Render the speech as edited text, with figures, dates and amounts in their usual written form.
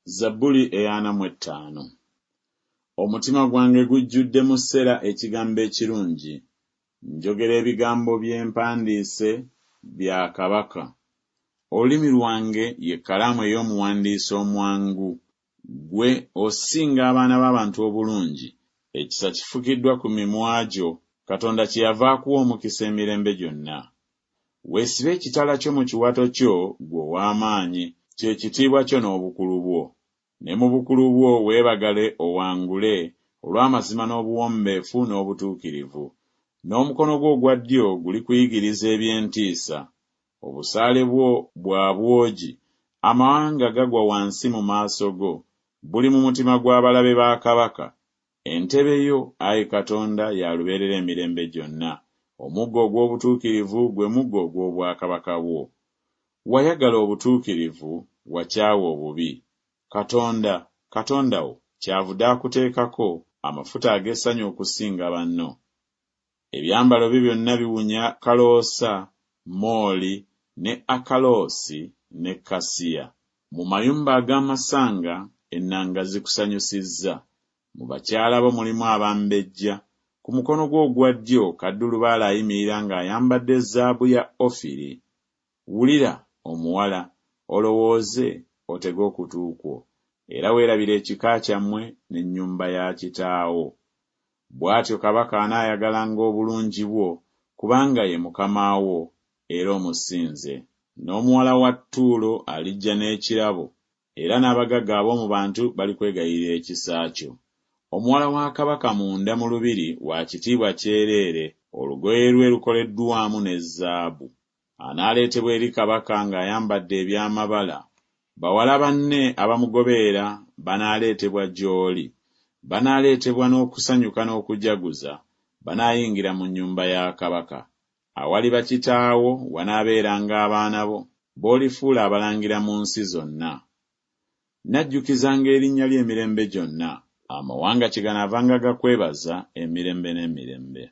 Zabbuli 45. Omutima gwange gujjudde mu ssera ekigambo ekirungi. Njogera ebigambo by'empandiise bya kabaka. Olulimi lwange ye kkalaamu ey'omuwandiisi omwangu. Ggwe osinga abaana b'abantu obulungi. Ekisa kifukiddwa ku mimwa gyo. Katonda kyeyava akuwa omukisa emirembe gyonna. Weesibe ekitala kyo mu kiwato kyo, ggwe ow'amaanyi, kye kitiibwa kyo n'obukulu bwo. Ne mu bukulu bwo weebagale owangule olw'amazima n'obuwombeefu n'obutuukirivu. N'omukono gwo ogwa ddyo guli kuyigiriza eby'entiisa. Obusaale bwo bwa bwogi, amawanga gagwa wansi mu maaso go. Buli mu mutima gw'abalabe ba kabaka. Entebe yo, Ayi Katonda, ya lubeerera emirembe gyonna. Omuggo ogw'obutuukirivu gwe muggo ogw'obwakabaka bwo. Wayagala obutuukirivu, wakyawa obubi. Katonda wo kyavudde akuteekako amafuta ag'essanyu okusinga banno. Ebyambalo bye byonna biwunya kaloosa, mooli, ne akaloosi, ne kasiya. Mu mayumba ag'amasanga ennanga zikusanyusizza. Mu bakyala bo mulimu abambejja. Ku mukono gwo ogwa ddyo kaddulubaala ayimirira ng'ayambadde zaabu ya Ofiri. Wulira, omuwala, olowooze, otege okutu kwo, era weerabira ekika kyammwe n'ennyumba ya kitaawo. Bw'atyo kabaka anaayagalanga obulungi bwo, kubanga ye mukama wo era omusinze. N'omuwala wa Ttuulo alijja n'ekirabo, era n'abagagga ab'omu bantu balikwegayirira ekisa kyo. Omuwala wa kabaka munda mu lubiri wa kitiibwa kyereere, olugoye lwe lukoleddwamu ne zaabu. Anaaleetebwa eri kabaka ng'ayambadde eby'amabala. Bawala banne abamugoberera banaaleetebwa gy'oli. Banaaleetebwa n'okusanyuka n'okujaguza. Banaayingira mu nnyumba ya kabaka. Awali bakitaawo wanaabeeranga abaana bo, b'olifuula abalangira mu nsi zonna. Najjukizanga erinnya lye emirembe gyonna. Amawanga kye ganaavanga gakwebaza emirembe n'emirembe.